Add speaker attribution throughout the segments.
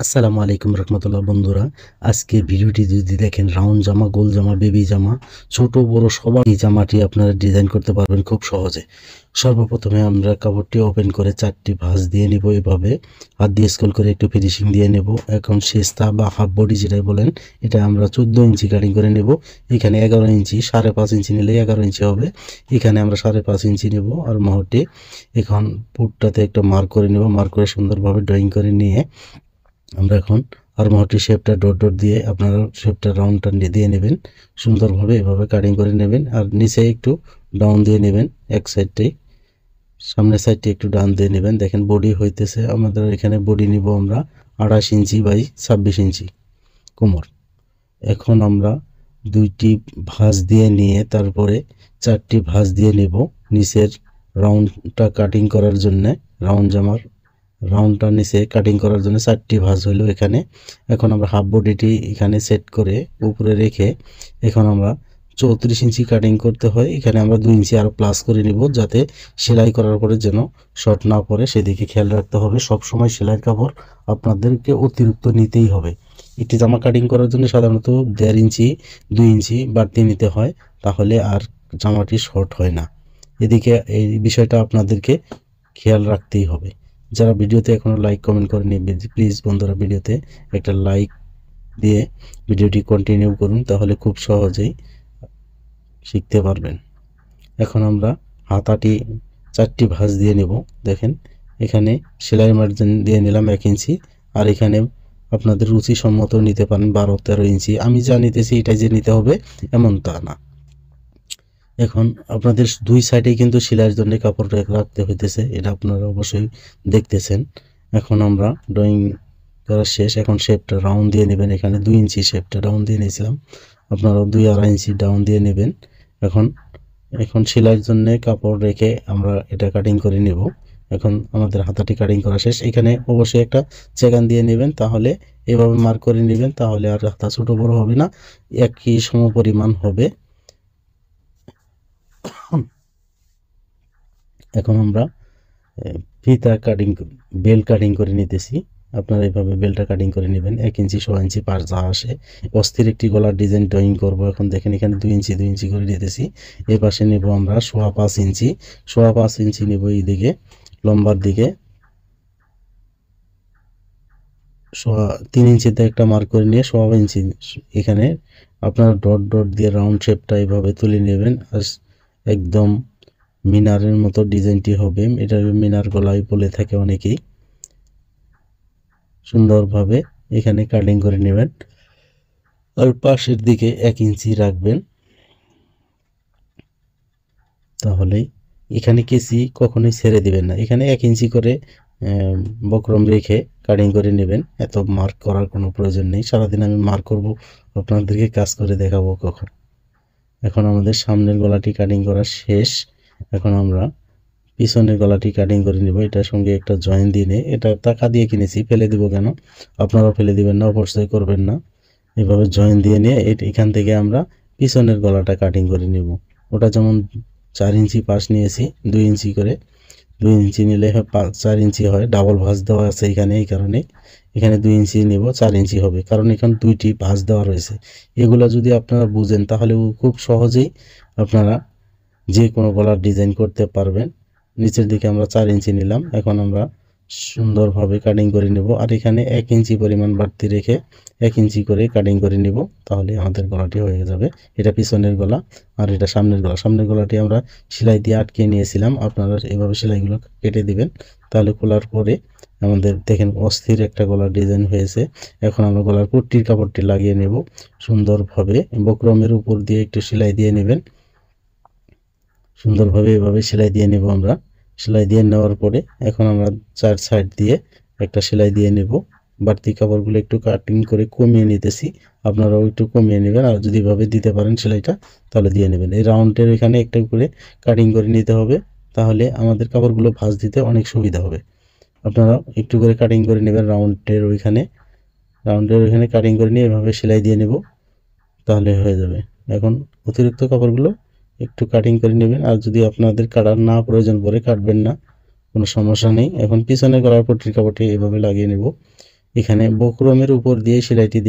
Speaker 1: আসসালামু আলাইকুম রহমতুল্লাহ। বন্ধুরা, আজকে ভিডিওটি যদি দেখেন, রাউন্ড জামা, গোল জামা, বেবি জামা, ছোট বড় সবার এই জামাটি আপনারা ডিজাইন করতে পারবেন খুব সহজে। সর্বপ্রথমে আমরা কাপড়টি ওপেন করে 4টি ভাঁজ দিয়ে নিব। এভাবে হাত দিয়ে স্ক্রল করে একটু ফিনিশিং দিয়ে নেব। এখন শেষটা বা হাফ বডি যেটাই বলেন, এটা আমরা 14 ইঞ্চি কাটিং করে নেব। এখানে 11 ইঞ্চি, 5.5 ইঞ্চি নিলে 11 ইঞ্চি হবে। এখানে আমরা 5.5 ইঞ্চি নেব। আর মহরটি এখন পুটটাতে একটা মার্ক করে নেব। মার্ক করে সুন্দরভাবে ড্রয়িং করে নিয়ে আমরা এখন আরমহটি শেপটা ডট ডট দিয়ে আপনারা শেপটা রাউন্ডটা দিয়ে নেবেন। সুন্দরভাবে এভাবে কাটিং করে নেবেন। আর নিচে একটু ডাউন দিয়ে নেবেন, এক সাইডটাই, সামনের সাইডটি একটু ডাউন দিয়ে নেবেন। দেখেন বডি হইতেছে আমাদের। এখানে বডি নিব আমরা 28 ইঞ্চি বাই 26 ইঞ্চি কোমর। এখন আমরা 2টি ভাঁজ দিয়ে নিয়ে তারপরে 4টি ভাঁজ দিয়ে নেব নিচের রাউন্ডটা কাটিং করার জন্যে। রাউন্ড জামার রাউন্ডটা নিচে কাটিং করার জন্য 4টি ভাঁজ হইল এখানে। এখন আমরা হাফ বডিটি এখানে সেট করে উপরে রেখে এখন আমরা 34 ইঞ্চি কাটিং করতে হয়। এখানে আমরা 2 ইঞ্চি আরও প্লাস করে নিব, যাতে সেলাই করার পরে যেন শর্ট না পড়ে সেদিকে খেয়াল রাখতে হবে। সব সময় সেলাইয়ের কাপড় আপনাদেরকে অতিরিক্ত নিতেই হবে। একটি জামা কাটিং করার জন্য সাধারণত 1.5 ইঞ্চি 2 ইঞ্চি বাড়তি নিতে হয়, তাহলে আর জামাটি শর্ট হয় না। এদিকে এই বিষয়টা আপনাদেরকে খেয়াল রাখতেই হবে। যারা ভিডিওতে এখনও লাইক কমেন্ট করেনি, প্লিজ বন্ধুরা ভিডিওতে একটা লাইক দিয়ে ভিডিওটি কন্টিনিউ করুন, তাহলে খুব সহজেই শিখতে পারবেন। এখন আমরা হাতাটি 4টি ভাঁজ দিয়ে নেব। দেখেন এখানে সেলাই মার্জিন দিয়ে নিলাম 1 ইঞ্চি। আর এখানে আপনাদের রুচি সম্মত নিতে পারেন 12-13 ইঞ্চি। আমি যা নিতেছি এটাই যে নিতে হবে এমন তা না। এখন আপনাদের 2 সাইডে কিন্তু সেলাইয়ের জন্য কাপড় রাখতে হইতেছে, এটা আপনারা অবশ্যই দেখতেছেন। এখন আমরা ড্রয়িং করা শেষ। এখন শেপটা রাউন্ড দিয়ে নেবেন। এখানে 2 ইঞ্চি শেপটা ডাউন দিয়ে নিয়েছিলাম, আপনারা 2.5 ইঞ্চি ডাউন দিয়ে নেবেন। এখন এখন সেলাইয়ের জন্য কাপড় রেখে আমরা এটা কাটিং করে নেব। এখন আমাদের হাতাটি কাটিং করা শেষ। এখানে অবশ্যই একটা চেকান দিয়ে নেবেন, তাহলে এভাবে মার্ক করে নেবেন, তাহলে আর হাতা ছোট বড় হবে না, একই সমপরিমাণ হবে। এখন আমরা ফিতা কাটিং, বেল কাটিং করে নিতেছি। আপনারা এইভাবে বেলটা কাটিং করে নেবেন। 1 ইঞ্চি 1.5 ইঞ্চি পাশ যা আসে। অস্থির একটি গলার ডিজাইন ড্রয়িং করব। এখন দেখেন এখানে 2 ইঞ্চি 2 ইঞ্চি করে নিতেছি। এই পাশে নেব আমরা 5.5 ইঞ্চি, 5.5 ইঞ্চি নেব এই দিকে লম্বার দিকে। 3 ইঞ্চিতে একটা মার্ক করে নিয়ে 5.5 ইঞ্চি এখানে আপনারা ডট ডট দিয়ে রাউন্ড শেপটা এইভাবে তুলে নেবেন। আর একদম মিনারের মতো ডিজাইনটি হবে। এটা মিনার গলায় বলে থাকে অনেকেই। সুন্দরভাবে এখানে কাটিং করে নেবেন। আর পাশের দিকে 1 ইঞ্চি রাখবেন, তাহলেই এখানে কেসি কখনোই ছেড়ে দিবেন না। এখানে 1 ইঞ্চি করে বক্রম রেখে কাটিং করে নেবেন। এত মার্ক করার কোনো প্রয়োজন নেই। সারাদিন আমি মার্ক করব, আপনাদেরকে কাজ করে দেখাবো কখন। এখন আমাদের সামনের গলাটি কাটিং করা শেষ। এখন আমরা পিছনের গলাটি কাটিং করে নিব। এটার সঙ্গে একটা জয়েন দিয়ে নিয়ে, এটা টাকা দিয়ে কিনেছি, ফেলে দিব কেন, আপনারাও ফেলে দিবেন না, অপচয় করবেন না। এভাবে জয়েন দিয়ে নিয়ে এখান থেকে আমরা পিছনের গলাটা কাটিং করে নিব। ওটা যেমন 4 ইঞ্চি পাশ নিয়েছি, 2 ইঞ্চি করে, 2 ইঞ্চি নিলে 4 ইঞ্চি হয়। ডাবল ভাঁজ দেওয়া আছে এখানে, এই কারণে এখানে 2 ইঞ্চি নেব, 4 ইঞ্চি হবে, কারণ এখানে 2টি ভাঁজ দেওয়া রয়েছে। এগুলো যদি আপনারা বুঝেন তাহলে খুব সহজেই আপনারা যে কোনো গলার ডিজাইন করতে পারবেন। নিচের দিকে আমরা 4 ইঞ্চি নিলাম। এখন আমরা সুন্দরভাবে কাটিং করে নেব। আর এখানে 1 ইঞ্চি পরিমাণ বাড়তি রেখে 1 ইঞ্চি করে কাটিং করে নিব, তাহলে আমাদের গলাটি হয়ে যাবে। এটা পিছনের গলা আর এটা সামনের গলা। সামনের গলাটি আমরা সেলাই দিয়ে আটকে নিয়েছিলাম, আপনারা এভাবে সেলাইগুলো কেটে দিবেন, তাহলে খোলার পরে আমাদের দেখেন অস্থির একটা গলার ডিজাইন হয়েছে। এখন আমরা গলার পট্টির কাপড়টি লাগিয়ে নেব সুন্দরভাবে। বক্রমের উপর দিয়ে একটু সেলাই দিয়ে নেবেন। সুন্দরভাবে এভাবে সেলাই দিয়ে নেব আমরা। সেলাই দিয়ে নেওয়ার পরে এখন আমরা 4 সাইড দিয়ে একটা সেলাই দিয়ে নেব। বাড়তি কাপড়গুলো একটু কাটিং করে কমিয়ে নিতেছি, আপনারাও একটু কমিয়ে নেবেন। আর যদি এভাবে দিতে পারেন সেলাইটা, তাহলে দিয়ে নেবেন। এই রাউন্ডের এখানে একটা করে কাটিং করে নিতে হবে, তাহলে আমাদের কাপড়গুলো ভাঁজ দিতে অনেক সুবিধা হবে। আপনারা একটু করে কাটিং করে নেবেন রাউন্ডের ওইখানে কাটিং করে নিয়ে এভাবে সেলাই দিয়ে নেব, তাহলে হয়ে যাবে। এখন অতিরিক্ত কাপড়গুলো একটু কাটিং করে নেবেন। আর যদি আপনাদের কাটার না প্রয়োজন পড়ে, কাটবেন না, কোনো সমস্যা নেই। এখন পিছনের গলার পট্টির কাপড়টি এভাবে লাগিয়ে নেব। এখানে বক্রমের উপর দিয়ে সেলাইটি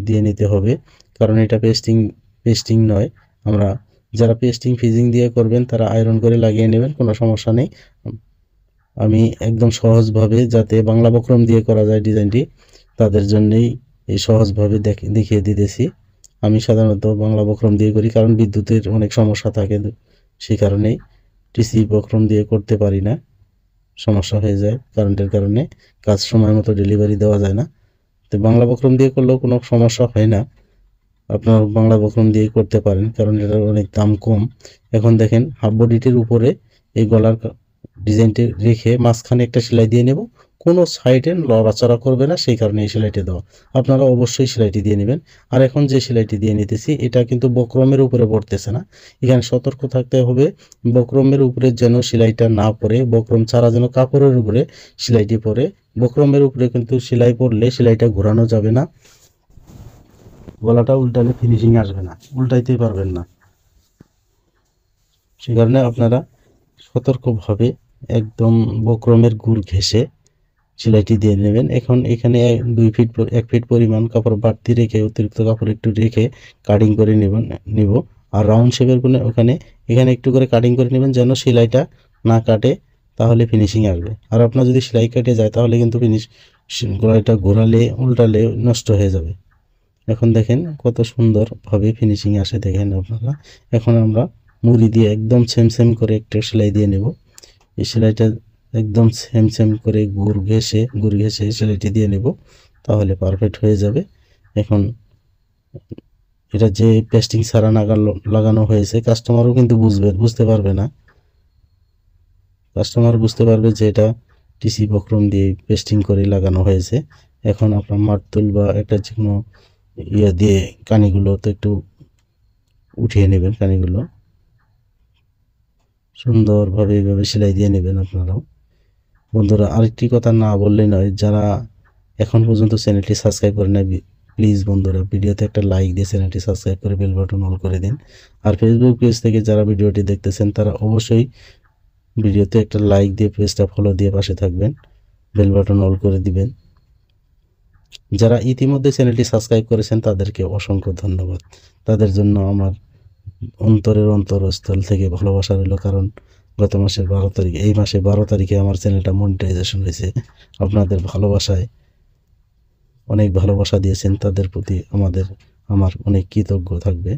Speaker 1: দিয়ে নিতে হবে, কারণ এটা পেস্টিং নয়। আমরা যারা পেস্টিং ফিজিং দিয়ে করবেন তারা আয়রন করে লাগিয়ে নেবেন, কোনো সমস্যা নেই। আমি একদম সহজভাবে যাতে বাংলা বক্রম দিয়ে করা যায় ডিজাইনটি, তাদের জন্যই এই সহজভাবে দেখিয়ে দিতেছি। আমি সাধারণত বাংলা বক্রম দিয়ে করি, কারণ বিদ্যুতের অনেক সমস্যা থাকে, সেই কারণেই টিসি বক্রম দিয়ে করতে পারি না, সমস্যা হয়ে যায় কারেন্টের কারণে, কাজ সময় মতো ডেলিভারি দেওয়া যায় না। তো বাংলা বক্রম দিয়ে করলেও কোনো সমস্যা হয় না, আপনার বাংলা বক্রম দিয়ে করতে পারেন, কারণ এটার অনেক দাম কম। এখন দেখেন হাফ বডিটির উপরে এই গলার ডিজাইনটি রেখে মাঝখানে একটা সেলাই দিয়ে নেব, কোনো সাইডে লড়াচড়া করবে না, সেই কারণে এই সেলাইটি দেওয়া। আপনারা অবশ্যই সেলাইটি দিয়ে নেবেন। আর এখন যে সেলাইটি দিয়ে নিতেছি এটা কিন্তু বক্রমের উপরে পড়তেছে না, এখানে সতর্ক থাকতে হবে বক্রমের উপরে যেন সেলাইটা না পড়ে, বক্রম ছাড়া যেন কাপড়ের উপরে সেলাইটি পড়ে। বক্রমের উপরে কিন্তু সেলাই পড়লে সেলাইটা ঘোরানো যাবে না, গলাটা উল্টালে ফিনিশিং আসবে না, উল্টাইতেই পারবেন না। সে কারণে আপনারা সতর্কভাবে একদম বক্রমের গুড় ঘেঁষে সেলাইটি দিয়ে নেবেন। এখন এখানে 1 ফিট পরিমাণ কাপড় বাড়তি রেখে, অতিরিক্ত কাপড় একটু রেখে কাটিং করে নিব। আর রাউন্ড শেপের এখানে একটু করে কাটিং করে নেবেন, যেন সেলাইটা না কাটে, তাহলে ফিনিশিং আসবে। আর আপনার যদি সেলাই কেটে যায় তাহলে কিন্তু গলাটা ঘোরালে উল্টালে নষ্ট হয়ে যাবে। এখন দেখেন কত সুন্দরভাবে ফিনিশিং আসে, দেখেন আপনারা। এখন আমরা মুড়ি দিয়ে একদম সেম করে একটা সেলাই দিয়ে নেব। এই সেলাইটা একদম সেম করে গুড় ঘেঁষে সেলাইটি দিয়ে নেব, তাহলে পারফেক্ট হয়ে যাবে। এখন এটা যে পেস্টিং ছাড়া লাগানো হয়েছে, কাস্টমারও কিন্তু বুঝতে পারবে না, কাস্টমার বুঝতে পারবে যে এটা টিসি বক্রম দিয়ে পেস্টিং করে লাগানো হয়েছে। এখন আপনার মারতুল বা একটা যে কোনো দিয়ে কানিগুলো তো একটু উঠিয়ে নেবেন, কানিগুলো সুন্দরভাবে এইভাবে সেলাই দিয়ে নেবেন আপনারাও। বন্ধুরা, আরেকটি কথা না বললেই নয়, যারা এখন পর্যন্ত চ্যানেলটি সাবস্ক্রাইব করে নাই, প্লিজ বন্ধুরা ভিডিওতে একটা লাইক দিয়ে চ্যানেলটি সাবস্ক্রাইব করে বেল বাটন অল করে দিন। আর ফেসবুক পেজ থেকে যারা ভিডিওটি দেখতেছেন তারা অবশ্যই ভিডিওতে একটা লাইক দিয়ে পেজটা ফলো দিয়ে পাশে থাকবেন, বেল বাটন অল করে দিবেন। যারা ইতিমধ্যে চ্যানেলটি সাবস্ক্রাইব করেছেন তাদেরকে অসংখ্য ধন্যবাদ, তাদের জন্য আমার অন্তরস্থল থেকে ভালোবাসা রইল। কারণ গত মাসের 12 তারিখ, এই মাসে 12 তারিখে আমার চ্যানেলটা মনিটাইজেশন হয়েছে। আপনাদের ভালোবাসায়, অনেক ভালোবাসা দিয়েছেন, তাদের প্রতি আমার অনেক কৃতজ্ঞ থাকবে।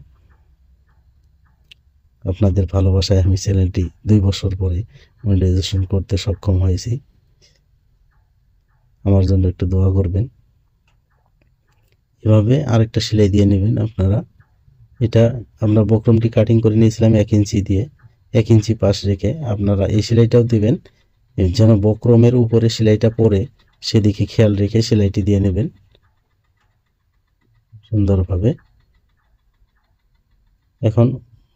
Speaker 1: আপনাদের ভালোবাসায় আমি চ্যানেলটি 2 বছর পরে মনিটাইজেশন করতে সক্ষম হয়েছি। আমার জন্য একটু দোয়া করবেন। এভাবে আরেকটা সেলাই দিয়ে নেবেন আপনারা। এটা আমরা বক্রমটি কাটিং করে নিয়েছিলাম 1 ইঞ্চি দিয়ে, 1 ইঞ্চি পাশ রেখে আপনারা এই সেলাইটাও দিবেন, যেন বক্রমের উপরে সেলাইটা পড়ে সেদিকে খেয়াল রেখে সেলাইটি দিয়ে নেবেন সুন্দরভাবে। এখন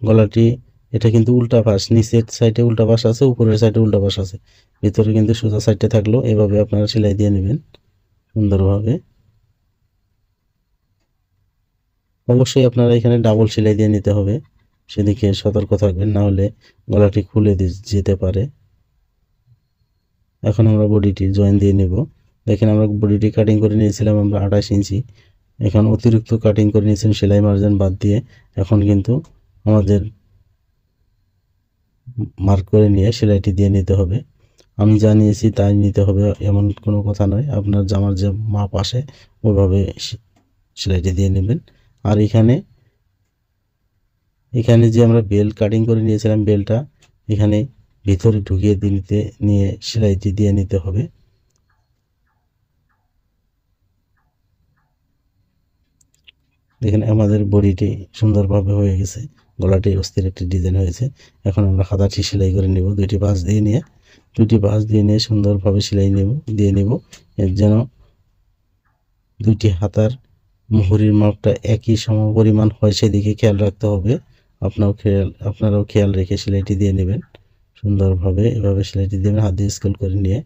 Speaker 1: গলাটি, এটা কিন্তু উল্টা পাশ, নিচের সাইডে উল্টা পাশ আছে, উপরের সাইডে উল্টা পাশ আছে, ভিতরে কিন্তু সোজা সাইডে থাকলো। এভাবে আপনারা সেলাই দিয়ে নেবেন সুন্দরভাবে। অবশ্যই আপনারা এখানে ডাবল সেলাই দিয়ে নিতে হবে, সেদিকে সতর্ক থাকবেন, না হলে গলাটি খুলে যেতে পারে। এখন আমরা বডিটি জয়েন দিয়ে নেব। দেখেন আমরা বডিটি কাটিং করে নিয়েছিলাম আমরা 28 ইঞ্চি, এখন অতিরিক্ত কাটিং করে নিয়েছেন সেলাই মার্জিন বাদ দিয়ে। এখন কিন্তু আমাদের মার্ক করে নিয়ে সেলাইটি দিয়ে নিতে হবে। আমি যা নিয়েছি তাই নিতে হবে এমন কোনো কথা নয়, আপনার জামার যে মাপ আসে ওইভাবে সেলাইটি দিয়ে নেবেন। আর এখানে যে আমরা বেল্ট কাটিং করে নিয়েছিলাম, বেল্টটা এখানে ভিতরে ঢুকিয়ে নিয়ে সেলাইটি দিয়ে নিতে হবে। দেখেন আমাদের বডিটি সুন্দরভাবে হয়ে গেছে, গলাটি অস্থির একটি ডিজাইন হয়েছে। এখন আমরা হাতাটি সেলাই করে নেব, দুইটি ভাঁজ দিয়ে নিয়ে সুন্দরভাবে সেলাই দিয়ে নেব, যেন দুইটি হাতার মুহুরির মাপটা একই সমপরিমাণ হয় সেদিকে খেয়াল রাখতে হবে। আপনারাও খেয়াল রেখে সেলাইটি দিয়ে নেবেন সুন্দরভাবে। এভাবে সেলাইটি দেবেন হাত দিয়ে স্কেল করে নিয়ে।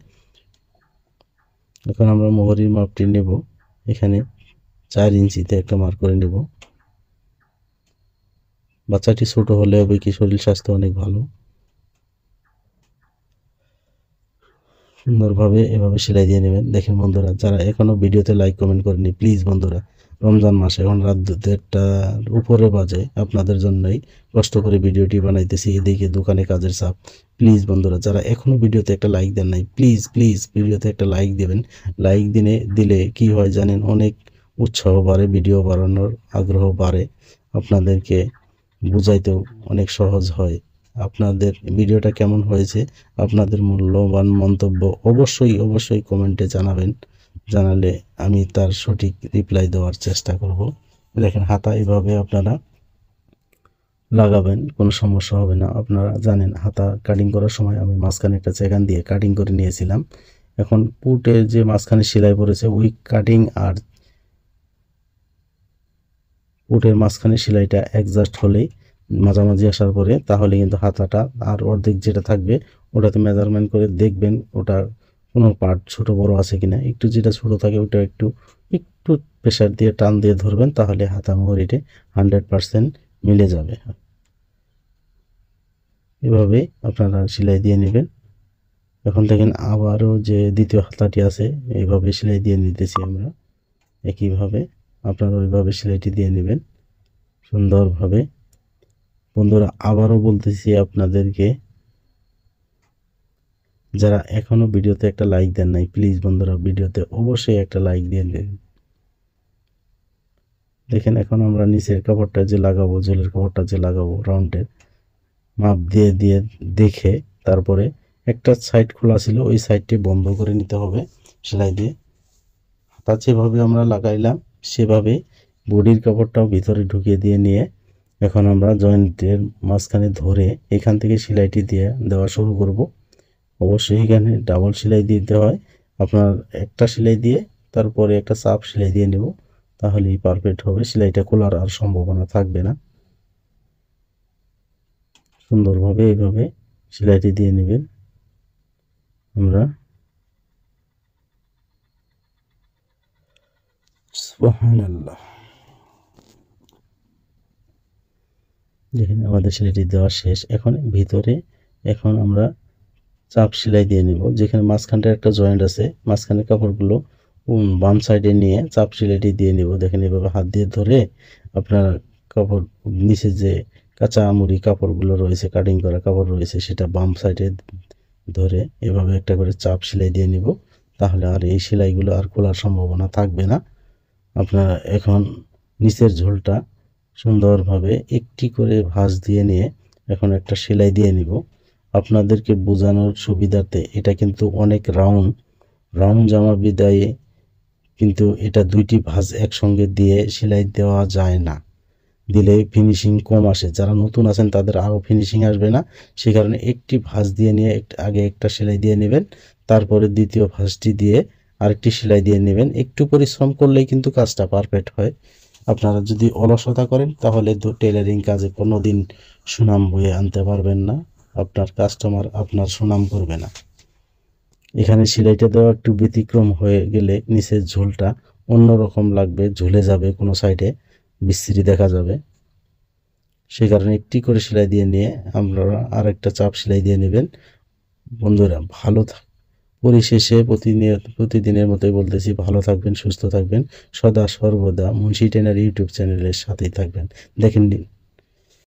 Speaker 1: এখন আমরা মুহুরির মাপটি নেব, এখানে 4 ইঞ্চিতে একটা মার্ক করে নেব। বাচ্চাটি ছোট হলে হবে কি, শরীর স্বাস্থ্য অনেক ভালো। সুন্দরভাবে এভাবে সেলাই দিয়ে নেবেন। দেখেন বন্ধুরা, যারা এখনো ভিডিওতে লাইক কমেন্ট করেনি প্লিজ বন্ধুরা, রমজান মাস এখন রাত 1:30টার উপরে বাজে, আপনাদের জন্যই কষ্ট করে ভিডিওটি বানাইতেছি, এদিকে দোকানে কাজের চাপ। প্লিজ বন্ধুরা, যারা এখনো ভিডিওতে একটা লাইক দেন নাই প্লিজ প্লিজ ভিডিওতে একটা লাইক দেবেন। লাইক দিলে কি হয় জানেন, অনেক উৎসাহ বাড়ে, ভিডিও বানানোর আগ্রহ বাড়ে, আপনাদেরকে বুঝাইতেও অনেক সহজ হয়। আপনাদের ভিডিওটা কেমন হয়েছে, আপনাদের মূল্যবান মন্তব্য অবশ্যই কমেন্টে জানাবেন। জানালে আমি তার সঠিক রিপ্লাই দেওয়ার চেষ্টা করব। দেখেন হাতা এভাবে আপনারা লাগাবেন, কোনো সমস্যা হবে না। আপনারা জানেন হাতা কাটিং করার সময় আমি মাঝখানে একটা চেকান দিয়ে কাটিং করে নিয়েছিলাম। এখন পুটের যে মাঝখানে সেলাই পড়েছে ওই কাটিং আর পুটের মাঝখানে সেলাইটা অ্যাডজাস্ট হলেই, মাঝামাঝি আসার পরে, তাহলে কিন্তু হাতাটা আর অর্ধেক যেটা থাকবে ওটাতে মেজারমেন্ট করে দেখবেন ওটা কোনো পার্ট ছোট বড় আছে কিনা। একটু যেটা ছোট থাকে ওটা একটু একটু প্রেশার দিয়ে টান দিয়ে ধরবেন, তাহলে হাতা মোহরিতে 100% মিলে যাবে। এভাবে আপনারা সেলাই দিয়ে নেবেন। এখন দেখেন আবারও যে দ্বিতীয় হাতাটি আছে এইভাবে সেলাই দিয়ে নিতেছি আমরা। একইভাবে আপনারা ওইভাবে সেলাইটি দিয়ে নেবেন সুন্দরভাবে। বন্ধুরা আবারও বলতেছি আপনাদেরকে, যারা এখনো ভিডিওতে একটা লাইক দেন নাই প্লিজ বন্ধুরা ভিডিওতে অবশ্যই একটা লাইক দিয়ে দেন। দেখেন এখন আমরা নিচের কাপড়টা যে লাগাবো, ঝোলের কাপড়টা যে লাগাবো রাউন্ডের মাপ দিয়ে দেখে, তারপরে একটা সাইড খোলা ছিল ওই সাইডটি বন্ধ করে নিতে হবে সেলাই দিয়ে। হাতা যেভাবে আমরা লাগাইলাম সেভাবে বডির কাপড়টাও ভিতরে ঢুকিয়ে দিয়ে নিয়ে এখন আমরা জয়েন্টের মাঝখানে ধরে এখান থেকে সেলাইটি দিয়ে দেওয়া শুরু করব। অবশ্যই এখানে ডাবল সেলাই দিতে হয়। আপনার একটা সেলাই দিয়ে তারপরে একটা চাপ সেলাই দিয়ে নেব, তাহলেই পারফেক্ট হবে, সেলাইটা খোলার আর সম্ভাবনা থাকবে না। সুন্দরভাবে এইভাবে সেলাইটি দিয়ে নেবেন। আমরা সুবহানাল্লাহ, দেখেন আমাদের সেলাইটি দেওয়া শেষ। এখন ভিতরে এখন আমরা চাপ সেলাই দিয়ে নিব। যেখানে মাঝখানটা একটা জয়েন্ট আছে, মাঝখানের কাপড়গুলো বাম সাইডে নিয়ে চাপ সেলাইটি দিয়ে নিব। দেখেন এভাবে হাত দিয়ে ধরে আপনার কাপড় নিচে যে কাঁচা আমুরি কাপড়গুলো রয়েছে, কাটিং করা কাপড় রয়েছে, সেটা বাম সাইডে ধরে এভাবে একটা করে চাপ সেলাই দিয়ে নিব, তাহলে আর এই সেলাইগুলো আর খোলার সম্ভাবনা থাকবে না। আপনারা এখন নিচের ঝোলটা সুন্দরভাবে একটি করে ভাঁজ দিয়ে নিয়ে এখন একটা সেলাই দিয়ে নিব। আপনাদেরকে বোঝানোর সুবিধার্থে, এটা কিন্তু অনেক রাউন্ড জামা বিদায়ে কিন্তু এটা দুইটি ভাঁজ একসঙ্গে দিয়ে সেলাই দেওয়া যায় না, দিলে ফিনিশিং কম আসে। যারা নতুন আছেন তাদের আরও ফিনিশিং আসবে না, সে কারণে একটি ভাঁজ দিয়ে নিয়ে আগে একটা সেলাই দিয়ে নেবেন, তারপরে দ্বিতীয় ভাঁজটি দিয়ে আরেকটি সেলাই দিয়ে নেবেন। একটু পরিশ্রম করলেই কিন্তু কাজটা পারফেক্ট হয়। আপনারা যদি অলসতা করেন তাহলে টেলারিং কাজে কোনো দিন সুনাম বয়ে আনতে পারবেন না, আপনার কাস্টমার আপনার সুনাম করবে না। এখানে সেলাইটা দেওয়া একটু ব্যতিক্রম হয়ে গেলে নিচের ঝোলটা অন্যরকম লাগবে, ঝুলে যাবে, কোনো সাইডে বিস্তৃতি দেখা যাবে। সেই কারণে একটি করে সেলাই দিয়ে নিয়ে আপনারা আরেকটা চাপ সেলাই দিয়ে নেবেন। বন্ধুরা পরিশেষে প্রতিদিনের মতোই বলতেছি, ভালো থাকবেন, সুস্থ থাকবেন, সদা সর্বদা মুন্সি টেনার ইউটিউব চ্যানেলের সাথেই থাকবেন। দেখেন